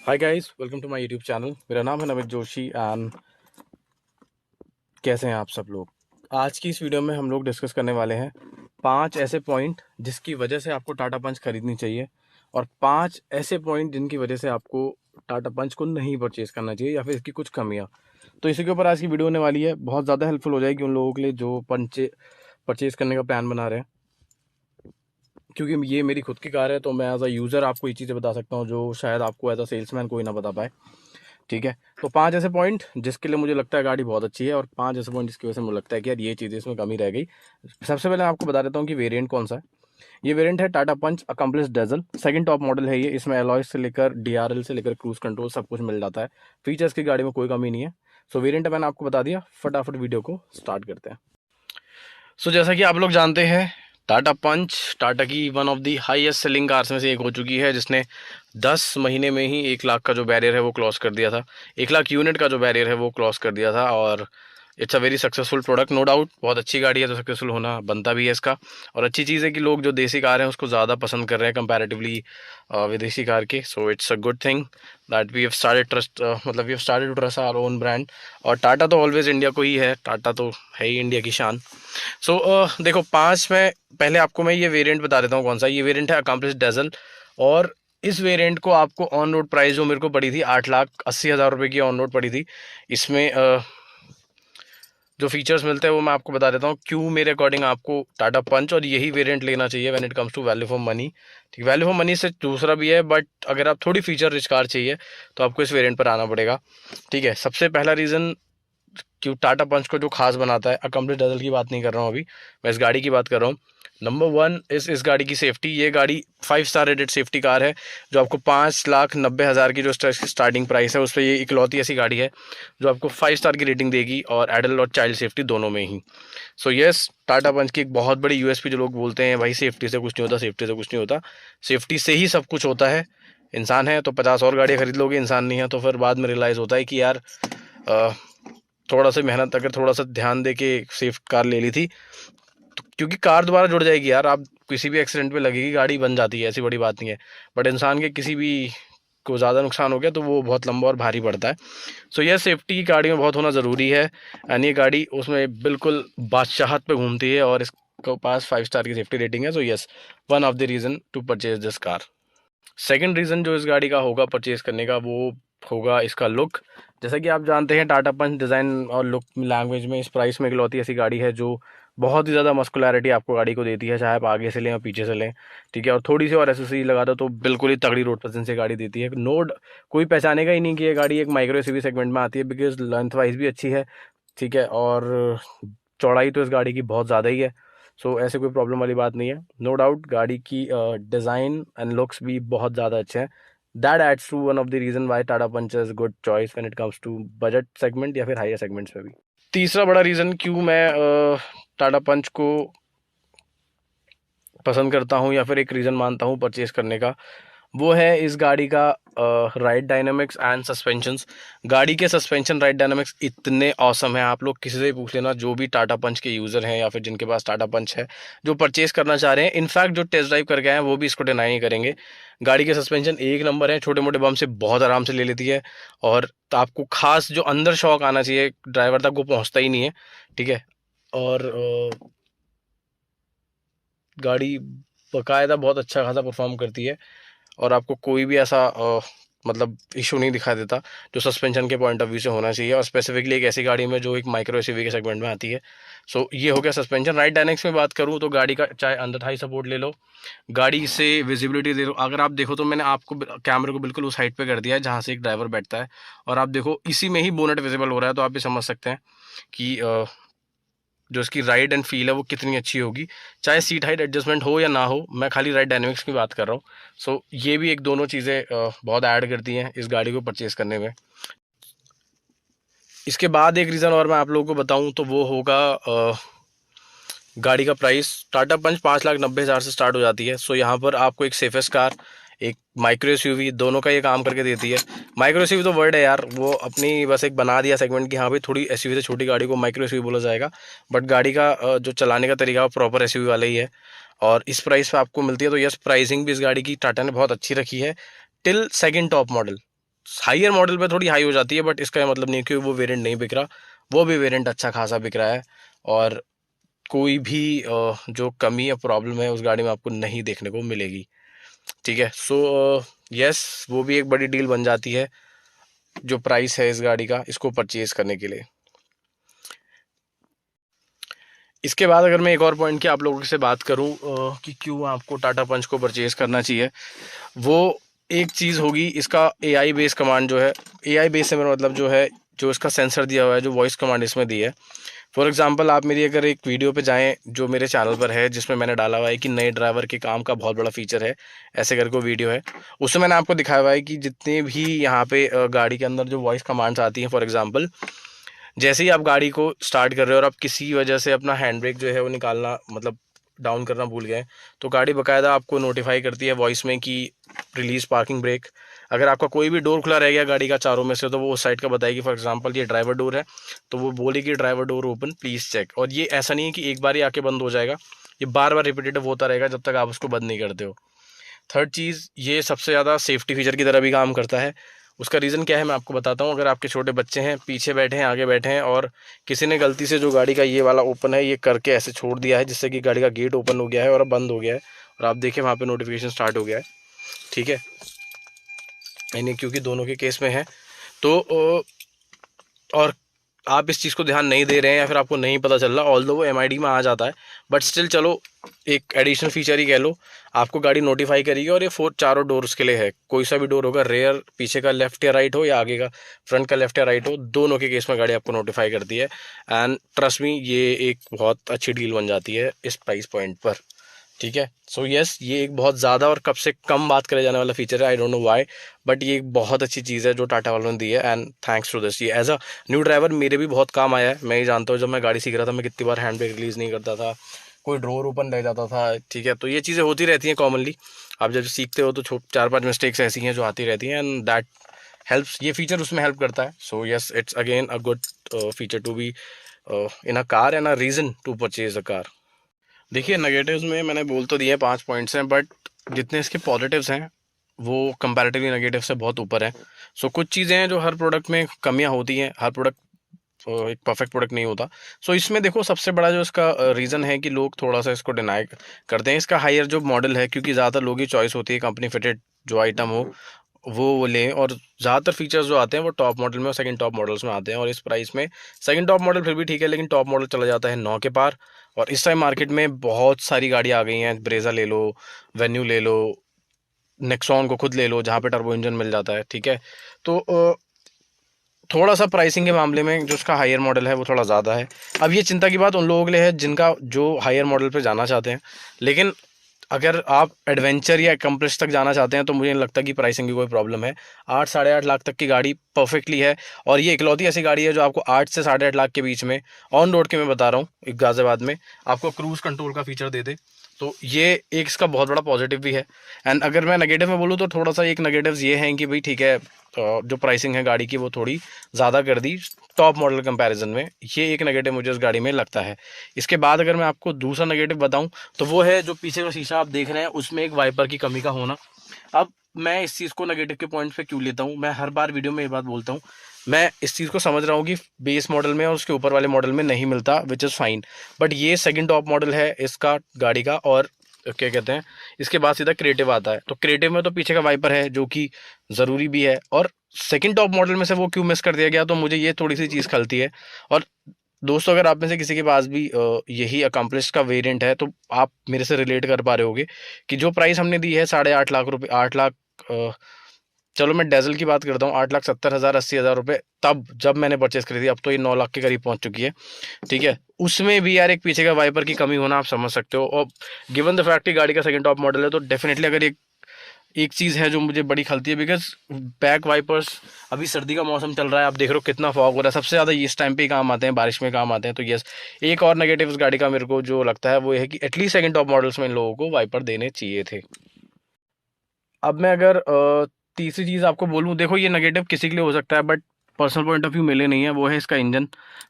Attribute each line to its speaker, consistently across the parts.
Speaker 1: Hi guys, welcome to my YouTube channel. मेरा नाम है नमित जोशी एंड कैसे हैं आप सब लोग। आज की इस वीडियो में हम लोग डिस्कस करने वाले हैं 5 ऐसे पॉइंट जिसकी वजह से आपको टाटा पंच खरीदनी चाहिए और 5 ऐसे पॉइंट जिनकी वजह से आपको टाटा पंच को नहीं परचेज करना चाहिए या फिर इसकी कुछ कमियां। तो इसी के ऊपर आज की वीडियो होने वाली है। बहुत ज़्यादा हेल्पफुल हो जाएगी उन लोगों के लिए जो परचेज करने का प्लान बना रहे हैं, क्योंकि ये मेरी खुद की कार है तो मैं एज अ यूज़र आपको ये चीज़ें बता सकता हूँ जो शायद आपको एज अ सेल्समैन कोई ना बता पाए। ठीक है, तो 5 ऐसे पॉइंट जिसके लिए मुझे लगता है गाड़ी बहुत अच्छी है और 5 ऐसे पॉइंट जिसकी वजह से मुझे लगता है कि यार ये चीज़ें इसमें कमी रह गई। सबसे पहले मैं आपको बता देता हूँ कि वेरिएंट कौन सा है। ये वेरिएंट है Tata Punch accomplished diesel, second top model है ये। इसमें एलॉय से लेकर डीआरएल से लेकर क्रूज कंट्रोल सब कुछ मिल जाता है। फीचर्स की गाड़ी में कोई कमी नहीं है। सो वेरिएंट मैंने आपको बता दिया, फटाफट वीडियो को स्टार्ट करते हैं। सो जैसा कि आप लोग जानते हैं, टाटा पंच टाटा की one of the highest selling cars में से एक हो चुकी है, जिसने 10 महीने में ही 1 लाख का जो बैरियर है वो क्रॉस कर दिया था। 1 लाख यूनिट का जो बैरियर है वो क्रॉस कर दिया था और it's a very successful product, no doubt. बहुत अच्छी गाड़ी है तो सक्सेसफुल होना बनता भी है इसका। और अच्छी चीज़ है कि लोग जो देसी कार हैं उसको ज़्यादा पसंद कर रहे हैं कंपैरेटिवली विदेशी कार के। So it's a good thing that we have started trust, मतलब we have started to trust our own brand. और टाटा तो ऑलवेज इंडिया को ही है, टाटा तो है ही इंडिया की शान। सो देखो, 5 में पहले आपको मैं ये वेरिएंट बता देता हूँ कौन सा। ये वेरिएंट है अकम्प्लिस डेजल और इस वेरिएंट को आपको ऑन रोड प्राइस जो मेरे को पड़ी थी 8,80,000 रुपये की ऑन रोड पड़ी थी। इसमें जो फीचर्स मिलते हैं वो मैं आपको बता देता हूँ क्यों मेरे अकॉर्डिंग आपको टाटा पंच और यही वेरिएंट लेना चाहिए when it comes to value for money. ठीक, वैल्यू फॉर मनी से दूसरा भी है, बट अगर आप थोड़ी फीचर रिच कार चाहिए तो आपको इस वेरिएंट पर आना पड़ेगा। ठीक है, सबसे पहला रीज़न क्यों टाटा पंच को जो खास बनाता है, अकम्प्लिस डजल की बात नहीं कर रहा हूँ अभी, मैं इस गाड़ी की बात कर रहा हूँ। नंबर 1 इस गाड़ी की सेफ्टी। ये गाड़ी 5 स्टार रेटेड सेफ्टी कार है जो आपको 5,90,000 की जो स्टार्टिंग प्राइस है उस पर ये इकलौती ऐसी गाड़ी है जो आपको 5 स्टार की रेटिंग देगी, और एडल्ट और चाइल्ड सेफ्टी दोनों में ही। सो यस, टाटा पंच की एक बहुत बड़ी यूएसपी जो लोग बोलते हैं भाई सेफ्टी से कुछ नहीं होता, सेफ्टी से कुछ नहीं होता, सेफ्टी से ही सब कुछ होता है। इंसान है तो 50 और गाड़ियाँ खरीद लोगे, इंसान नहीं है तो फिर बाद में रियलाइज़ होता है कि यार थोड़ा सा मेहनत अगर थोड़ा सा ध्यान दे के सेफ कार ले ली थी तो, क्योंकि कार दोबारा जुड़ जाएगी यार। आप किसी भी एक्सीडेंट में लगेगी, गाड़ी बन जाती है, ऐसी बड़ी बात नहीं है। बट इंसान के किसी भी को ज़्यादा नुकसान हो गया तो वो बहुत लंबा और भारी पड़ता है। सो यह सेफ्टी की गाड़ी में बहुत होना ज़रूरी है। एंड ये गाड़ी उसमें बिल्कुल बादशाहत पे घूमती है और इसके पास 5 स्टार की सेफ्टी रेटिंग है। So yes, one of the reason to purchase this car. Second reason जो इस गाड़ी का होगा परचेज करने का वो होगा इसका लुक। जैसा कि आप जानते हैं, टाटा पंच डिज़ाइन और लुक लैंग्वेज में इस प्राइस में इकलौती ऐसी गाड़ी है जो बहुत ही ज़्यादा मस्कुलैरिटी आपको गाड़ी को देती है, चाहे आप आगे से लें और पीछे से लें। ठीक है, और थोड़ी सी और एसेसरी लगा दो तो बिल्कुल ही तगड़ी रोड प्रेजेंस से गाड़ी देती है। नोड कोई पहचानेगा ही नहीं कि ये गाड़ी एक माइक्रो एसयूवी सेगमेंट में आती है, बिकॉज लेंथ वाइज भी अच्छी है। ठीक है, और चौड़ाई तो इस गाड़ी की बहुत ज़्यादा ही है। सो ऐसे कोई प्रॉब्लम वाली बात नहीं है। नो डाउट गाड़ी की डिज़ाइन एंड लुक्स भी बहुत ज़्यादा अच्छे हैं। That adds to one of the reason why Tata Punch is good choice when it comes to budget segment या फिर हायर सेगमेंट्स में भी। तीसरा बड़ा रीज़न क्यों मैं टाटा पंच को पसंद करता हूँ या फिर एक रीज़न मानता हूँ परचेज करने का, वो है इस गाड़ी का राइड डायनामिक्स एंड सस्पेंशंस। गाड़ी के सस्पेंशन राइड डायनामिक्स इतने ऑसम है, आप लोग किसी से भी पूछ लेना जो भी टाटा पंच के यूज़र हैं या फिर जिनके पास टाटा पंच है, जो परचेज करना चाह रहे हैं, इनफैक्ट जो टेस्ट ड्राइव करके आए हैं वो भी इसको डिनाई नहीं करेंगे। गाड़ी के सस्पेंशन एक नंबर है, छोटे मोटे बम से बहुत आराम से ले लेती है। और तो आपको खास जो अंदर शॉक आना चाहिए ड्राइवर तक वो पहुँचता ही नहीं है। ठीक है, और गाड़ी बाकायदा बहुत अच्छा खासा परफॉर्म करती है और आपको कोई भी ऐसा मतलब इशू नहीं दिखा देता जो सस्पेंशन के पॉइंट ऑफ व्यू से होना चाहिए, और स्पेसिफिकली एक ऐसी गाड़ी में जो एक माइक्रो एसयूवी के सेगमेंट में आती है। सो ये हो गया सस्पेंशन। राइड डायनेमिक्स में बात करूँ तो गाड़ी का चाहे अंडर थाई सपोर्ट ले लो, गाड़ी से विजिबिलिटी दे लो। अगर आप देखो तो मैंने आपको कैमरे को बिल्कुल उस हाइट पे कर दिया है जहाँ से एक ड्राइवर बैठता है, और आप देखो इसी में ही बोनेट विजिबल हो रहा है, तो आप भी समझ सकते हैं कि जो इसकी राइड एंड फील है वो कितनी अच्छी होगी, चाहे सीट हाइट एडजस्टमेंट हो या ना हो। मैं खाली राइड डायनेमिक्स की बात कर रहा हूँ। सो ये भी एक दोनों चीज़ें बहुत ऐड करती हैं इस गाड़ी को परचेज़ करने में। इसके बाद एक रीज़न और मैं आप लोगों को बताऊं तो वो होगा गाड़ी का प्राइस। टाटा पंच 5,90,000 से स्टार्ट हो जाती है। सो यहाँ पर आपको एक सेफेस्ट कार, एक माइक्रो एसयूवी, दोनों का ये काम करके देती है। माइक्रो एसयूवी तो वर्ड है यार, वो अपनी बस एक बना दिया सेगमेंट की, हाँ भाई थोड़ी एसयूवी से छोटी गाड़ी को माइक्रो एसयूवी बोला जाएगा, बट गाड़ी का जो चलाने का तरीका वो प्रॉपर एसयूवी वाला ही है और इस प्राइस पे आपको मिलती है। तो यस, प्राइसिंग भी इस गाड़ी की टाटा ने बहुत अच्छी रखी है till second top model. Higher model पे थोड़ी हाई हो जाती है, बट इसका ये मतलब नहीं कि वो वेरिएंट नहीं बिक रहा, वो भी वेरिएंट अच्छा खासा बिक रहा है। और कोई भी जो कमी या प्रॉब्लम है उस गाड़ी में आपको नहीं देखने को मिलेगी। ठीक है, सो यस, वो भी एक बड़ी डील बन जाती है जो प्राइस है इस गाड़ी का, इसको परचेज करने के लिए। इसके बाद अगर मैं एक और पॉइंट की आप लोगों से बात करूं कि क्यों आपको टाटा पंच को परचेज करना चाहिए, वो एक चीज़ होगी इसका एआई बेस कमांड जो है। एआई बेस से मेरा मतलब जो है, जो इसका सेंसर दिया हुआ है, जो वॉइस कमांड इसमें दी है। फॉर एग्जांपल आप मेरी अगर एक वीडियो पे जाएं जो मेरे चैनल पर है, जिसमें मैंने डाला हुआ है कि नए ड्राइवर के काम का बहुत बड़ा फीचर है, ऐसे करके वीडियो है, उसमें मैंने आपको दिखाया हुआ है कि जितने भी यहाँ पे गाड़ी के अंदर जो वॉइस कमांड्स आती हैं, फॉर एग्जांपल जैसे ही आप गाड़ी को स्टार्ट कर रहे हो और आप किसी वजह से अपना हैंड ब्रेक जो है वो निकालना, मतलब डाउन करना भूल गए, तो गाड़ी बाकायदा आपको नोटिफाई करती है वॉइस में कि रिलीज पार्किंग ब्रेक। अगर आपका कोई भी डोर खुला रह गया गाड़ी का चारों में से, तो वो उस साइड का बताएगी। फॉर एग्जांपल ये ड्राइवर डोर है, तो वो बोलेगी driver door open please check. और ये ऐसा नहीं है कि एक बार ही आके बंद हो जाएगा, ये बार बार रिपीटेटिव होता रहेगा जब तक आप उसको बंद नहीं करते हो। थर्ड चीज़, ये सबसे ज़्यादा सेफ्टी फीचर की तरह भी काम करता है। उसका रीज़न क्या है मैं आपको बताता हूँ। अगर आपके छोटे बच्चे हैं, पीछे बैठे हैं, आगे बैठे हैं, और किसी ने गलती से जो गाड़ी का ये वाला ओपन है ये करके ऐसे छोड़ दिया है, जिससे कि गाड़ी का गेट ओपन हो गया है और अब बंद हो गया है, और आप देखें वहाँ पे नोटिफिकेशन स्टार्ट हो गया है, ठीक है, यानी क्योंकि दोनों के केस में है। तो और आप इस चीज़ को ध्यान नहीं दे रहे हैं या फिर आपको नहीं पता चल रहा, ऑल्दो वो एमआईडी में आ जाता है, बट स्टिल चलो एक एडिशनल फीचर ही कह लो, आपको गाड़ी नोटिफाई करेगी। और ये चारों डोर्स के लिए है, कोई सा भी डोर होगा, रेयर पीछे का लेफ्ट या राइट हो या आगे का फ्रंट का लेफ्ट या राइट हो, दोनों के केस में गाड़ी आपको नोटिफाई करती है। एंड ट्रस्ट मी, ये एक बहुत अच्छी डील बन जाती है इस प्राइस पॉइंट पर। ठीक है, सो यस, ये एक बहुत ज़्यादा और कब से कम बात करे जाने वाला फीचर है, I don't know why, but ये एक बहुत अच्छी चीज़ है जो टाटा वालों ने दी है। एंड थैंक्स टू दिस, ये एज अ न्यू ड्राइवर मेरे भी बहुत काम आया है। मैं ही जानता हूँ, जब मैं गाड़ी सीख रहा था मैं कितनी बार हैंड ब्रेक रिलीज़ नहीं करता था, कोई ड्रोर ओपन रह जाता था। ठीक है, तो ये चीज़ें होती रहती हैं कॉमनली, आप जब सीखते हो तो 4-5 मिस्टेक्स ऐसी हैं जो आती रहती हैं, एंड दैट हेल्प्स, ये फीचर उसमें हेल्प करता है। So yes, it's again a good feature to be in a car and a reason to purchase a car. देखिए, नेगेटिव्स में मैंने बोल तो दिए 5 पॉइंट्स हैं, बट जितने इसके पॉजिटिव्स हैं वो कंपैरेटिवली नेगेटिव से बहुत ऊपर है। सो कुछ चीज़ें हैं जो हर प्रोडक्ट में कमियां होती हैं, हर प्रोडक्ट एक परफेक्ट प्रोडक्ट नहीं होता। सो इसमें देखो, सबसे बड़ा जो इसका रीज़न है कि लोग थोड़ा सा इसको डिनाई करते हैं, इसका हायर जो मॉडल है, क्योंकि ज़्यादातर लोगों की चॉइस होती है कंपनी फिटेड जो आइटम हो वो लें, और ज़्यादातर फीचर्स जो आते हैं वो टॉप मॉडल में और सेकंड टॉप मॉडल्स में आते हैं। और इस प्राइस में सेकंड टॉप मॉडल फिर भी ठीक है, लेकिन टॉप मॉडल चला जाता है 9 के पार। और इस टाइम मार्केट में बहुत सारी गाड़ी आ गई हैं, ब्रेजा ले लो, वेन्यू ले लो, नेक्सॉन को खुद ले लो जहाँ पे टर्बो इंजन मिल जाता है। ठीक है, तो थोड़ा सा प्राइसिंग के मामले में जो उसका हायर मॉडल है वो थोड़ा ज़्यादा है। अब ये चिंता की बात उन लोगों के लिए है जिनका जो हायर मॉडल पे जाना चाहते हैं, लेकिन अगर आप एडवेंचर या एकम्प्लिश तक जाना चाहते हैं तो मुझे नहीं लगता कि प्राइसिंग की कोई प्रॉब्लम है। 8-8.5 लाख तक की गाड़ी परफेक्टली है, और ये इकलौती ऐसी गाड़ी है जो आपको 8 से 8.5 लाख के बीच में ऑन रोड के, मैं बता रहा हूँ, एक गाजियाबाद में आपको क्रूज़ कंट्रोल का फीचर दे दे। तो ये एक इसका बहुत बड़ा पॉजिटिव भी है। एंड अगर मैं नेगेटिव में बोलूँ तो थोड़ा सा एक नेगेटिव्स ये हैं कि भाई ठीक है, जो प्राइसिंग है गाड़ी की वो थोड़ी ज़्यादा कर दी टॉप मॉडल कंपैरिजन में, ये एक नेगेटिव मुझे इस गाड़ी में लगता है। इसके बाद अगर मैं आपको दूसरा नेगेटिव बताऊं तो वो है जो पीछे का शीशा आप देख रहे हैं उसमें एक वाइपर की कमी का होना। अब मैं इस चीज़ को नेगेटिव के पॉइंट पे क्यों लेता हूँ, मैं हर बार वीडियो में ये बात बोलता हूँ, मैं इस चीज़ को समझ रहा हूँ कि बेस मॉडल में और उसके ऊपर वाले मॉडल में नहीं मिलता, विच इज़ फाइन, बट ये सेकंड टॉप मॉडल है इसका गाड़ी का, और क्या कहते हैं, इसके बाद सीधा क्रिएटिव आता है। तो क्रिएटिव में तो पीछे का वाइपर है जो कि ज़रूरी भी है, और सेकंड टॉप मॉडल में से वो क्यों मिस कर दिया गया, तो मुझे ये थोड़ी सी चीज़ खलती है। और दोस्तों, अगर आप में से किसी के पास भी यही अकम्प्लिश का वेरिएंट है तो आप मेरे से रिलेट कर पा रहे होगे कि जो प्राइस हमने दी है 8.5 लाख रुपए, 8 लाख, चलो मैं डेजल की बात करता हूँ, 8,70,000 80,000 रुपये तब जब मैंने परचेस करी थी, अब तो ये 9 लाख के करीब पहुंच चुकी है। ठीक है, उसमें भी यार एक पीछे का वाइपर की कमी होना आप समझ सकते हो, और गिवन द फैक्ट कि गाड़ी का सेकंड टॉप मॉडल है तो डेफिनेटली अगर एक चीज़ है जो मुझे बड़ी खलती है, बिकॉज बैक वाइपर्स, अभी सर्दी का मौसम चल रहा है, आप देख रहे हो कितना फॉग हो रहा है, सबसे ज़्यादा इस टाइम पे ही काम आते हैं, बारिश में काम आते हैं। तो यस, एक और नेगेटिव इस गाड़ी का मेरे को जो लगता है वो है कि एटलीस्ट सेकंड टॉप मॉडल्स में इन लोगों को वाइपर देने चाहिए थे। अब मैं अगर तीसरी चीज़ आपको बोलूँ, देखो ये नेगेटिव किसी के लिए हो सकता है, but personal point of view मेरे नहीं है, वो है इसका इंजन।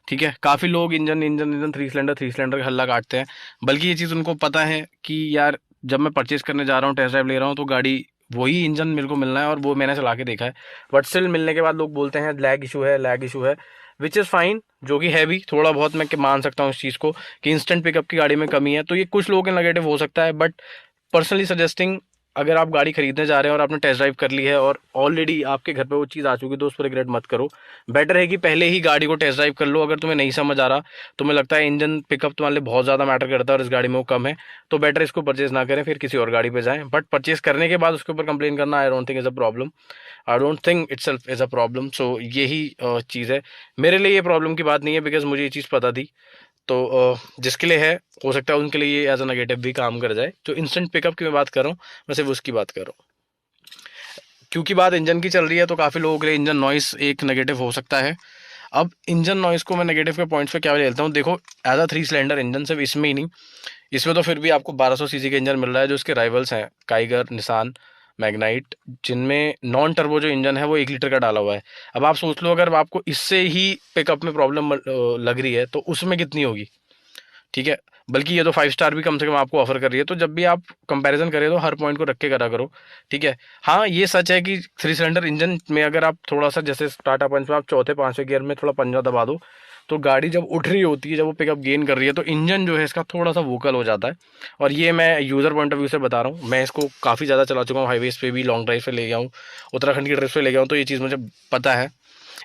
Speaker 1: ठीक है, काफ़ी लोग इंजन इंजन इंजन 3 सिलेंडर का हल्ला काटते हैं, बल्कि ये चीज़ उनको पता है कि यार जब मैं परचेस करने जा रहा हूँ, टेस्ट ड्राइव ले रहा हूँ, तो गाड़ी वही इंजन मेरे को मिलना है और वो मैंने चला के देखा है, बट स्टिल मिलने के बाद लोग बोलते हैं लैग इशू है, लैग इशू है, विच इज़ फाइन, जो कि है भी थोड़ा बहुत, मैं मान सकता हूँ इस चीज़ को कि इंस्टेंट पिकअप की गाड़ी में कमी है, तो ये कुछ लोगों के नेगेटिव हो सकता है। बट पर्सनली सजेस्टिंग, अगर आप गाड़ी खरीदने जा रहे हैं और आपने टेस्ट ड्राइव कर ली है और ऑलरेडी आपके घर पे वो चीज़ आ चुकी है, तो उस पर रिग्रेट मत करो। बेटर है कि पहले ही गाड़ी को टेस्ट ड्राइव कर लो। अगर तुम्हें नहीं समझ आ रहा, तुम्हें लगता है इंजन पिकअप तुम्हारे लिए बहुत ज़्यादा मैटर करता है और इस गाड़ी में वो कम है, तो बेटर इसको परचेज ना करें, फिर किसी और गाड़ी पे जाएं। बट परचेज करने के बाद उसके ऊपर कंप्लेन करना, I don't think is a problem, I don't think itself is a problem. So यही चीज़ है। मेरे लिए ये प्रॉब्लम की बात नहीं है, बिकॉज मुझे ये चीज़ पता थी। तो जिसके लिए है, हो सकता है उनके लिए ये एज अ नेगेटिव भी काम कर जाए। जो इंस्टेंट पिकअप की मैं बात कर रहा हूँ, मैं सिर्फ उसकी बात कर रहा हूँ। क्योंकि बात इंजन की चल रही है, तो काफ़ी लोगों के लिए इंजन नॉइस एक नेगेटिव हो सकता है। अब इंजन नॉइस को मैं नेगेटिव के पॉइंट्स पे क्या लेता हूँ, देखो एज अ 3 सिलेंडर इंजन, सिर्फ इसमें ही नहीं, इसमें तो फिर भी आपको 1200 सीसी का इंजन मिल रहा है, जो इसके राइवल्स हैं काइगर, निसान, मैग्नाइट, जिनमें नॉन टर्बो जो इंजन है वो 1 लीटर का डाला हुआ है। अब आप सोच लो, अगर आपको इससे ही पिकअप में प्रॉब्लम लग रही है, तो उसमें कितनी होगी, ठीक है। बल्कि ये तो 5 स्टार भी कम से कम आपको ऑफर कर रही है। तो जब भी आप कंपैरिजन करें, तो हर पॉइंट को रख के करा करो, ठीक है। हाँ, ये सच है कि 3 सिलेंडर इंजन में अगर आप थोड़ा सा, जैसे टाटा पंच में आप चौथे पांचवें गियर में थोड़ा पंजा दबा दो, तो गाड़ी जब उठ रही होती है, जब वो पिकअप गेन कर रही है, तो इंजन जो है इसका थोड़ा सा वोकल हो जाता है। और ये मैं यूज़र पॉइंट ऑफ व्यू से बता रहा हूँ, मैं इसको काफ़ी ज़्यादा चला चुका हूँ, हाईवेज पे भी, लॉन्ग ड्राइव पे ले गया हूँ, उत्तराखंड की ट्रिप पे ले गया हूँ, तो ये चीज़ मुझे पता है।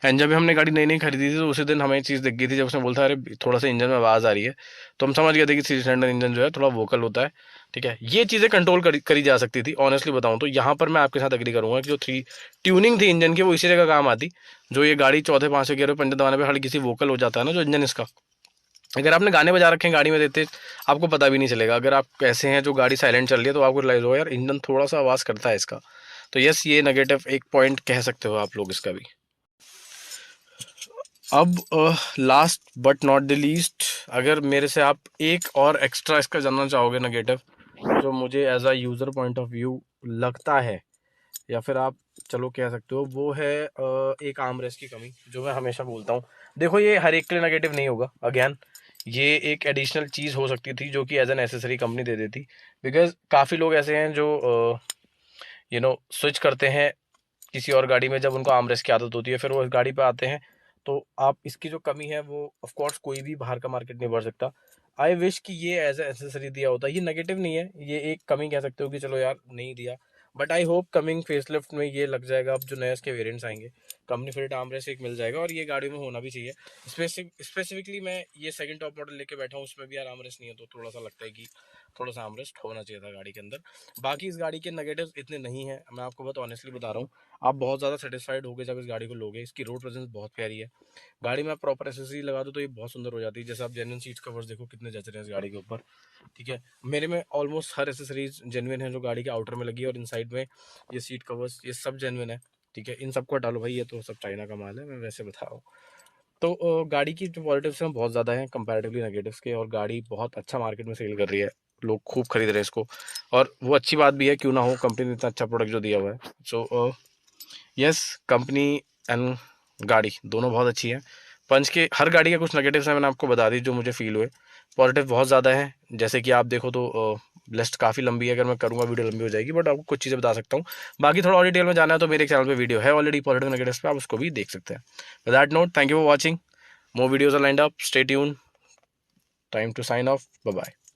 Speaker 1: एंड जब भी हमने गाड़ी नई नई खरीदी थी, तो उसी दिन हमें चीज़ दिख गई थी, जब उसने बोलता है अरे थोड़ा सा इंजन में आवाज़ आ रही है, तो हम समझ गए थे कि 3 सिलेंडर इंजन जो है थोड़ा वोकल होता है, ठीक है। ये चीज़ें कंट्रोल करी जा सकती थी, ऑनेस्टली बताऊं तो। यहाँ पर मैं आपके साथ एग्री करूंगा कि जो 3 ट्यूनिंग थी इंजन की, वो इसी जगह काम आती। जो ये गाड़ी चौथे पांचवें गियर पे पंजे दबाने पे हल्की किसी वोकल हो जाता है ना जो इंजन इसका, अगर आपने गाने बजा रखे हैं गाड़ी में देते, आपको पता भी नहीं चलेगा। अगर आप ऐसे हैं जो गाड़ी साइलेंट चल रही है, तो आपको रियलाइज होगा यार इंजन थोड़ा सा आवाज़ करता है इसका। तो यस, ये नेगेटिव एक पॉइंट कह सकते हो आप लोग इसका भी। अब last but not the least, अगर मेरे से आप एक और एक्स्ट्रा इसका जानना चाहोगे नेगेटिव, जो मुझे as a user point of view लगता है, या फिर आप चलो कह सकते हो, वो है एक आर्म रेस्ट की कमी, जो मैं हमेशा बोलता हूँ। देखो, ये हर एक के लिए नेगेटिव नहीं होगा, अगेन ये एक एडिशनल चीज़ हो सकती थी जो कि एज एन एसेसरी कंपनी दे देती। बिकॉज काफ़ी लोग ऐसे हैं जो स्विच करते हैं किसी और गाड़ी में, जब उनको आर्म रेस्ट की आदत होती है, फिर वो इस गाड़ी पे आते हैं, तो आप इसकी जो कमी है वो ऑफ कोर्स कोई भी बाहर का मार्केट नहीं भर सकता। आई विश कि ये एज एसेसरी दिया होता। ये नेगेटिव नहीं है, ये एक कमी कह सकते हो कि चलो यार नहीं दिया। But I hope coming facelift में ये लग जाएगा। अब जो नए इसके वेरिएंट्स आएंगे, कंपनी फिट आर्मरेस्ट एक मिल जाएगा, और ये गाड़ी में होना भी चाहिए। स्पेसिफिकली मैं ये सेकंड टॉप मॉडल लेके बैठा हूँ, उसमें भी यार आर्मरेस्ट नहीं है, तो थोड़ा सा लगता है कि थोड़ा सा आर्मरेस्ट होना चाहिए था गाड़ी के अंदर। बाकी इस गाड़ी के नेगेटिव्स इतने नहीं है, मैं आपको बहुत ऑनेस्टली बता रहा हूँ। आप बहुत ज़्यादा सेटिस्फाइड होगे जब इस गाड़ी को लोगे। इसकी रोड प्रेजेंस बहुत प्यारी है। गाड़ी में आप प्रॉपर एसेसरी लगा दो तो ये बहुत सुंदर हो जाती है। जैसे आप जेन्युइन सीट कवर्स देखो कितने जच रहे हैं इस गाड़ी के ऊपर, ठीक है। मेरे में ऑलमोस्ट हर एसेसरीज जेन्युइन है जो गाड़ी के आउटर में लगी है, और इनसाइड में ये सीट कवर्स ये सब जेन्युइन है, ठीक है। इन सबको हटा लो भाई, ये तो सब चाइना का माल है, मैं वैसे बता रहा हूँ। तो गाड़ी की जो पॉजिटिव्स हैं बहुत ज़्यादा हैं कंपैरेटिवली नेगेटिव्स के, और गाड़ी बहुत अच्छा मार्केट में सेल कर रही है, लोग खूब खरीद रहे हैं इसको। और वो अच्छी बात भी है, क्यों ना हो, कंपनी ने इतना अच्छा प्रोडक्ट जो दिया हुआ है। सो यस, कंपनी एंड गाड़ी दोनों बहुत अच्छी है। पंच के हर गाड़ी के कुछ नेगेटिव्स हैं, मैंने आपको बता दी जो मुझे फील हुए। पॉजिटिव बहुत ज़्यादा है, जैसे कि आप देखो तो लिस्ट काफ़ी लंबी है, अगर मैं करूँगा वीडियो लंबी हो जाएगी, बट आपको कुछ चीज़ें बता सकता हूँ। बाकी थोड़ा और डिटेल में जाना है तो मेरे चैनल पे वीडियो है ऑलरेडी पॉजिटिव नेगेटिव्स पे, आप उसको भी देख सकते हैं। With that note, thank you for watching. More videos are lined up. Stay tuned. Time to sign off. Bye bye.